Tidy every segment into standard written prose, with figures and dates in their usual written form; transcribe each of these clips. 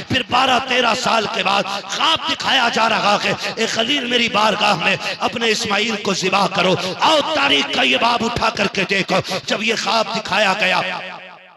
फिर 12-13 साल के बाद ख्वाब दिखाया जा रहा है, ए खलील मेरी बारगाह में अपने इस्माइल को ज़िबा करो। आओ तारीख का ये बाब उठा करके देखो। जब ये ख्वाब दिखाया गया,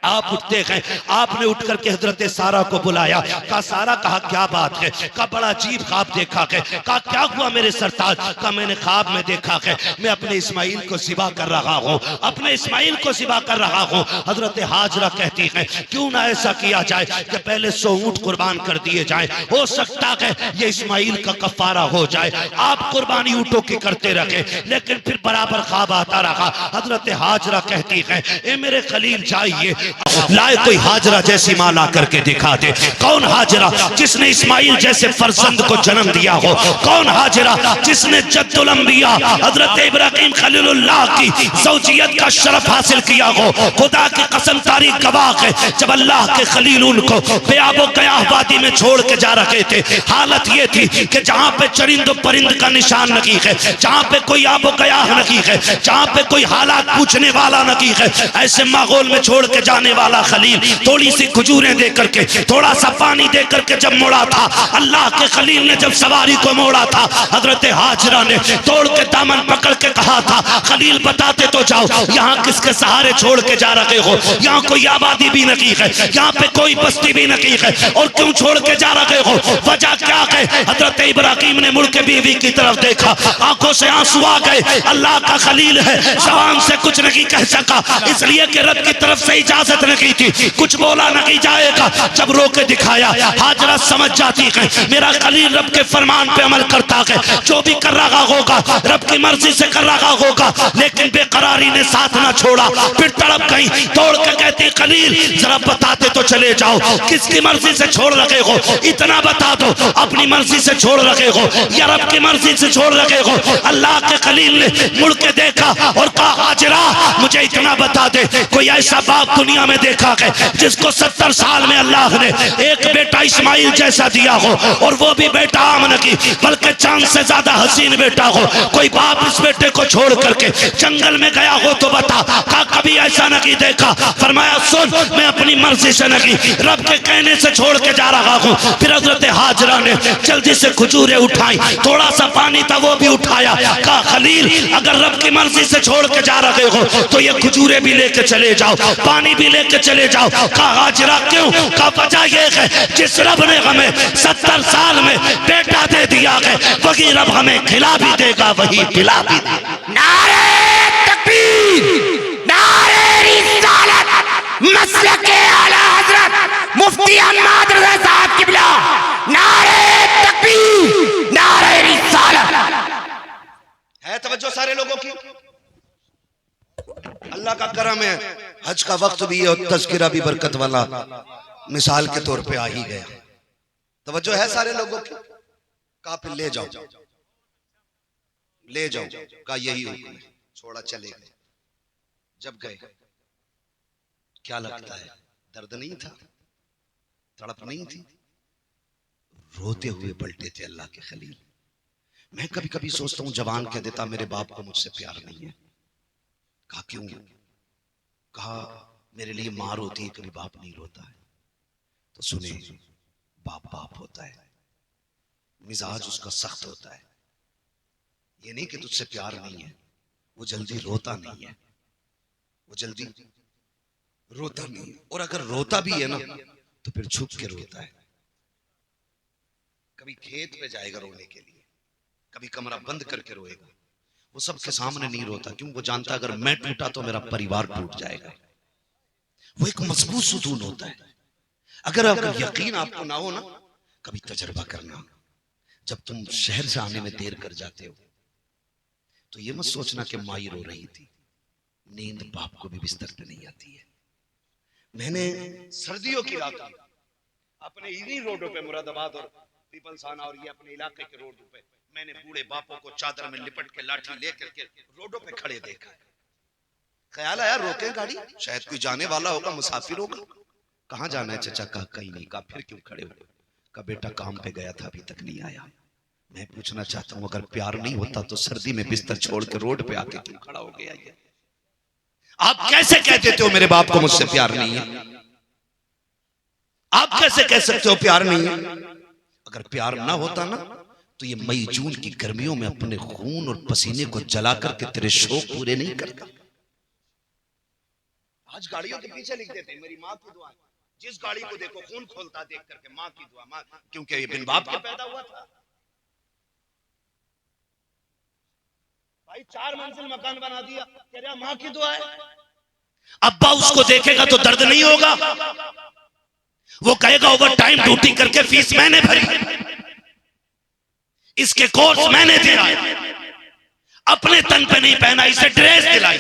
आप उठते हैं, आपने उठ करके हजरत सारा को बुलाया। कहा सारा, कहा क्या बात है? कहा बड़ा अजीब ख्वाब देखा है। कहा क्या हुआ मेरे सरताज? कहा मैंने ख्वाब में देखा है मैं अपने इस्माइल को ज़िबा कर रहा हूँ, अपने इस्माइल को ज़िबा कर रहा हूँ। हजरत हाजरा कहती है क्यों ना ऐसा किया जाए कि पहले 100 ऊंट कुर्बान कर दिए जाए, हो सकता है ये इस्माइल का कफारा हो जाए। आप कुर्बानी ऊँटों की करते रहे, लेकिन फिर बराबर ख्वाब आता रहा। हजरत हाजरा कहती है ए मेरे खलील जाइए, लाए कोई हाजरा जैसी माँ ला करके दिखा दे। कौन हाजरा? जिसने इस्माइल जैसे फर्जंद को जन्म दिया हो। कौन हाजरा? जिसने जद्दुल अंबिया हजरत इब्राहिम खलीलुल्लाह की ज़ौजियत का शरफ हासिल किया हो। खुदा की कसम तारीख गवाह है, जब अल्लाह के खलील उनको बेआबो गयाह वादी में छोड़ के जा रहे थे, हालत ये थी कि जहाँ पे चरिंद परिंद का निशान नहीं है, जहाँ पे कोई आबो गयाह नहीं है, जहाँ पे कोई हालात पूछने वाला नहीं है, ऐसे माहौल में छोड़ के जाने वाला खलील थोड़ी सी खजूरें दे करके, थोड़ा सा पानी दे करके जब मोड़ा था, अल्लाह के खलील ने जब सवारी को मोड़ा था, हजरत हाजरा ने तोड़ के दामन पकड़ के कहा था खलील बताते तो जाओ, यहाँ किसके सहारे छोड़ के जा रहे हो? यहाँ कोई आबादी भी नहीं है, यहाँ पे कोई बस्ती भी नहीं है, और क्यों छोड़ के जा रहे हो? वजह क्या है? हजरत इब्राहिम ने मुड़ के बीवी की तरफ देखा, आंखों से आंसू आ गए। अल्लाह का खलील है, जबान से कुछ नहीं कह सका, इसलिए कि रब की तरफ से इजाजत नहीं थी, कुछ बोला नहीं जाएगा। जब रोके दिखाया, हाजरा समझ जाती है मेरा खलील रब के फरमान पे अमल करता है, जो भी कर रहा होगा रब की मर्जी से कर रहा होगा। लेकिन बेकरारी ने साथ ना छोड़ा, फिर तड़प गई, तोड़ के कहती खलील जरा बताते तो चले जाओ, किसकी मर्जी से छोड़ रखे हो? इतना बता दो, अपनी मर्जी से छोड़ रखे हो या रब की मर्जी से छोड़ रखे हो? अल्लाह के खलील ने मुड़ के देखा और कहा हाजरा मुझे इतना बता दे, कोई ऐसा बाप दुनिया में देखा है जिसको 70 साल में अल्लाह ने एक बेटा इस्माइल जैसा दिया हो, और वो भी बेटा आम नहीं बल्कि चांद से ज्यादा हसीन बेटा हो? कोई बाप इस बेटे को छोड़ करके जंगल में गया हो तो बता। कहा कभी ऐसा नहीं देखा। फरमाया सुन, मैं अपनी मर्जी से नहीं रब के कहने से छोड़ के जा रहा हूँ। फिर हजरत हाजरा ने जल्दी से खजूरें उठाई, थोड़ा सा पानी था वो भी उठाया। कहा खलील अगर रब की मर्जी से छोड़ के जा रहे हो तो ये खजूरें भी लेके चले जाओ, पानी भी लेके चले जाओ। कहा हाजरा क्यों? कहा वजह ये है जिस रब ने हमें 70 साल में बेटा दे दिया है वही रब हमें खिला भी देगा, वही पिला भी देगा। नारे तकबीर, नारे रिसालत, मसलके आला हजरत मुफ्ती अहमद रज़ा साहब किबला, नारे तकबीर, नारे रिसालत। है तवज्जो सारे लोगों की? अल्लाह का करम है, हज का वक्त भी है और तज़किरा भी बरकत वाला मिसाल के तौर पे आ ही गया। तवज्जो है सारे लोगों की? कहा फिर ले जाओ, ले जाओ। कहा यही हुक्म है, छोड़ा चले गए। जब गए क्या लगता है दर्द नहीं था, तड़प नहीं थी? रोते हुए पलटे थे अल्लाह के खलील। मैं कभी कभी सोचता हूं जवान कह देता मेरे बाप को मुझसे प्यार नहीं है। कहा क्यों? कहा मेरे लिए माँ रोती है, कभी बाप नहीं रोता है। तो सुने, बाप बाप होता है, मिजाज उसका सख्त होता है। ये नहीं कि तुझसे प्यार नहीं है, वो जल्दी रोता नहीं है, वो जल्दी रोता नहीं है। और अगर रोता भी है ना तो फिर छुप के रोता है। कभी खेत पे जाएगा रोने के लिए, कभी कमरा बंद करके रोएगा। वो सबके सामने नहीं रोता, क्यों? वो जानता अगर मैं टूटा तो मेरा परिवार टूट जाएगा। वो एक मजबूत सुकून होता है। अगर यकीन आपको ना हो ना, कभी तजर्बा करना। जब तुम शहर से आने में देर कर जाते हो तो ये मत सोचना कि माई रो रही थी, नींद बाप को भी बिस्तर पे नहीं आती है। मैंने सर्दियों की रात अपने इन्हीं रोडों पे, मुरादाबाद और पीपलसाना और ये अपने इलाके के रोडों पे, मैंने बूढ़े बापों को चादर में लिपट के लाठी लेकर के रोडों पे खड़े देखा है। ख्याल आया रोके गाड़ी, शायद कोई जाने वाला होगा, मुसाफिर होगा। कहाँ जाना है चचा? कहा कहीं नहीं। कहा फिर क्यों खड़े हो? कहा बेटा काम पे गया था, अभी तक नहीं आया। मैं पूछना चाहता हूँ अगर प्यार नहीं होता तो सर्दी में बिस्तर छोड़ के रोड पे आके क्यों खड़ा हो गया? ये आप कैसे कह देते हो मेरे बाप को मुझसे प्यार नहीं है? आप कैसे कह सकते हो प्यार नहीं है? अगर प्यार ना होता ना तो ये मई जून की गर्मियों में अपने खून और पसीने को जला करके तेरे शौक पूरे नहीं करता। आज गाड़ियों के पीछे लिख देते मेरी माँ की दुआ, जिस गाड़ी को देखो खून खोलता देख करके माँ की दुआ, माँ, क्योंकि ये बिन बाप के पैदा हुआ था। भाई 4 मंजिल मकान बना दिया, कह रहा माँ की दुआ है। अब्बा उसको देखेगा तो दर्द नहीं होगा, वो कहेगा ओवर टाइम ड्यूटी करके फीस मैंने भरी, इसके कोर्स मैंने दिया, अपने तन पे नहीं पहना, इसे ड्रेस दिलाई।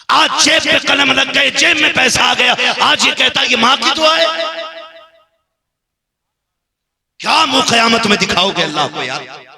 आज जेब पे कलम लग गए, जेब में पैसा आ गया, आज ये कहता ये मां की दुआ है। क्या मुंह कयामत में दिखाओगे अल्लाह को यार?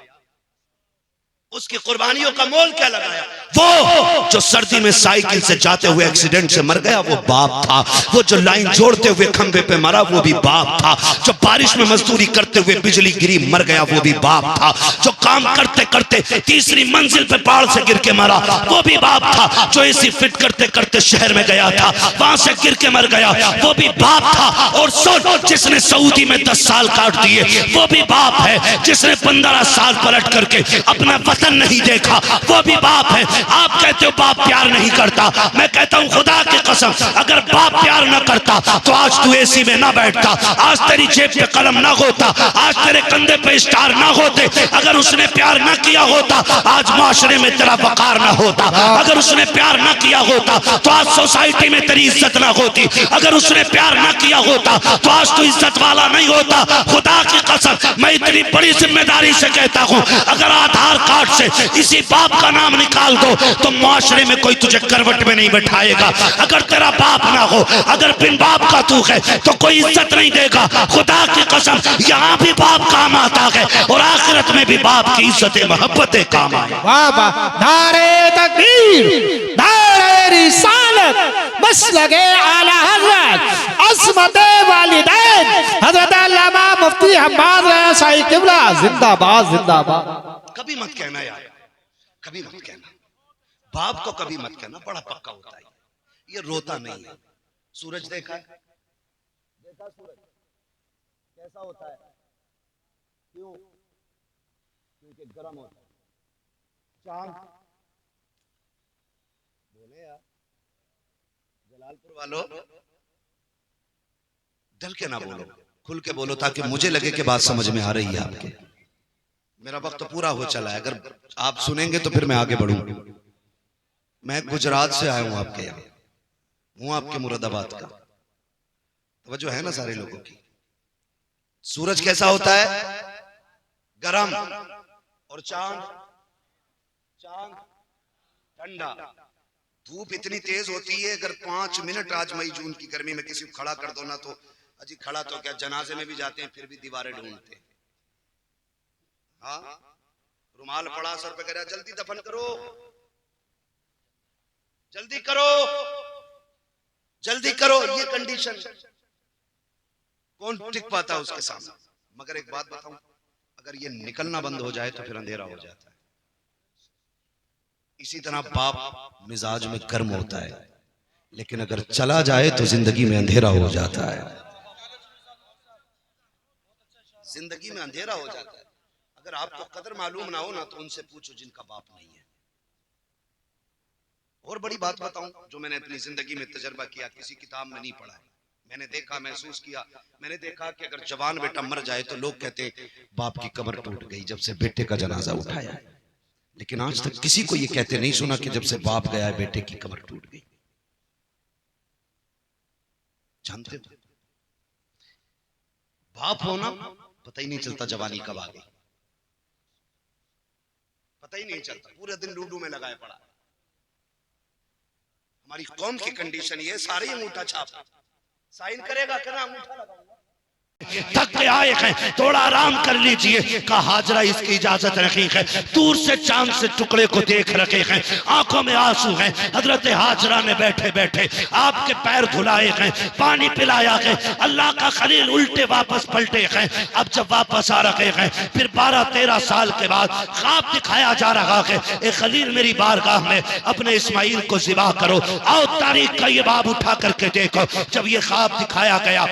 उसकी कुर्बानियों का मोल क्या लगाया? वो जो सर्दी में साइकिल से जाते हुए एक्सीडेंट से मर गया वो बाप था, वो जो लाइन जोड़ते हुए खंबे पे मरा वो भी बाप था, जो बारिश में मजदूरी करते हुए बिजली गिरी मर गया वो भी बाप था, जो काम करते करते 3री मंजिल पे पहाड़ से गिर के मरा वो भी बाप था, जो एसी फिट करते करते शहर में गया था वहां से गिर के मर गया वो भी बाप था, और सुन जिसने सऊदी में 10 साल काट दिए वो भी बाप है, जिसने 15 साल पलट करके अपना वतन नहीं देखा वो भी बाप है। आप कहते हो बाप प्यार नहीं करता, मैं कहता हूं खुदा की कसम अगर बाप प्यार न करता तो आज तू एसी में ना बैठता, आज तेरी जेब पे कलम ना होता, आज तेरे कंधे पे स्टार ना होते, अगर उसने प्यार ना किया होता आज माशरे में तेरा वकार ना होता, अगर उसने प्यार ना किया होता तो आज सोसाइटी में तेरी इज्जत ना होती, अगर उसने प्यार ना किया होता तो आज तू इज्जत वाला नहीं होता। खुदा की कसम मैं इतनी बड़ी जिम्मेदारी से कहता हूं अगर आधार कार्ड से इसी बाप का नाम निकाल दो तो मुआशरे में कोई तुझे करवट में नहीं बैठाएगा। अगर तेरा बाप ना हो, अगर बिन बाप का तू है तो कोई इज्जत नहीं देगा। खुदा की कसम यहाँ भी बाप काम आता है और आखिरत में भी बाप की इज्जत मोहब्बतें काम आए। वाह वाह, नारे तकबीर, नारे रिसालत, मसलके आला हज़रत अस्मत वालिदैन हज़रत अल्लामा मुफ्ती हम्माद रज़ा साहिब किबला जिंदाबाद जिंदाबाद। कभी मत कहना यार, कभी मत कहना, बाप को कभी मत कहना, बड़ा पक्का होता है ये, रोता नहीं है। सूरज देखा है? देखा सूरज कैसा होता है? क्यों? क्योंकि गर्म होता है। चांद बोले यार, जलालपुर वालों डल के ना बोलो, खुल के बोलो ताकि मुझे लगे कि बात समझ में आ रही है आपके। मेरा वक्त तो पूरा हो चला है, अगर आप सुनेंगे तो फिर मैं आगे बढ़ूंगा। मैं गुजरात से आया हूं आपके यहाँ, हूं आपके मुरादाबाद का, तवज्जो है ना सारे लोगों की। सूरज कैसा होता है? गरम, और चांद ठंडा। धूप इतनी तेज होती है अगर 5 मिनट आज मई जून की गर्मी में किसी को खड़ा कर दो ना तो अजी खड़ा तो क्या, जनाजे में भी जाते हैं फिर भी दीवारें ढूंढते हैं। हाँ, रुमाल पड़ा सर पे, कह रहा जल्दी दफन करो, जल्दी करो, जल्दी करो, ये कंडीशन। कौन टिक पाता उसके सामने? मगर एक बात बताऊं, अगर ये निकलना बंद हो जाए तो फिर अंधेरा हो जाता है। इसी तरह बाप मिजाज में गर्म होता है लेकिन अगर चला जाए तो जिंदगी में अंधेरा हो जाता है, जिंदगी में अंधेरा हो जाता है। अगर आपको कदर मालूम ना हो ना तो उनसे पूछो जिनका बाप नहीं है। और बड़ी बात बताऊं जो मैंने अपनी जिंदगी में तजर्बा किया, किसी किताब में नहीं पढ़ा है, मैंने देखा, महसूस किया। मैंने देखा कि अगर जवान बेटा मर जाए तो लोग कहते हैं बाप की कमर टूट गई जब से बेटे का जनाजा उठाया, लेकिन आज तक किसी को यह कहते नहीं सुना कि जब से बाप गया है बेटे की कमर टूट गई। जानते हो बाप होना पता ही नहीं चलता जवानी कब आ गई, पता ही नहीं चलता, पूरे दिन लूडो में लगाए पड़ा। हमारी कौम की कंडीशन ये, सारे अंगूठा छाप, साइन करेगा क्या अंगूठा लगाएगा। थक के आए हैं, थोड़ा आराम कर लीजिए। कहा हाजरा इसकी इजाजत रखी है, दूर से चांद से टुकड़े को देख रखे हैं, आंखों में आंसू हैं। हजरत हाजरा ने बैठे बैठे आपके पैर धुलाए हैं, पानी पिलाया है। अल्लाह का खलील उल्टे वापस पलटे हैं। अब जब वापस आ रहे हैं फिर 12-13 साल के बाद ख्वाब दिखाया जा रहा है, ए खलील मेरी बारगाह में अपने इस्माइल को ज़िबा करो। आओ तारीख का ये बाब उठा करके देखो। जब ये ख्वाब दिखाया गया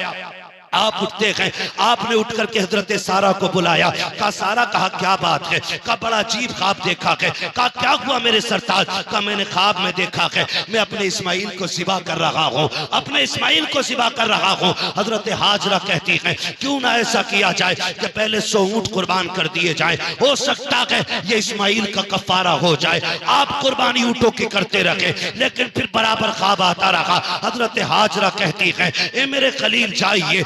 आप उठते गए, आपने उठ करके हजरत सारा को बुलाया। कहा सारा, कहा क्या बात है? कहा बड़ा अजीब ख्वाब देखा है। कहा क्या हुआ मेरे सरताज? कहा मैंने ख्वाब में देखा है मैं अपने इस्माइल को ज़िबा कर रहा हूँ, अपने इस्माइल को ज़िबा कर रहा हूँ। हजरत हाजरा कहती है क्यों ना ऐसा किया जाए कि पहले 100 ऊंट कुर्बान कर दिए जाए, हो सकता है ये इस्माइल का कफारा हो जाए। आप कुर्बानी ऊँटों की करते रहे, लेकिन फिर बराबर ख्वाब आता रहा। हजरत हाजरा कहती है ए मेरे खलील जाइए,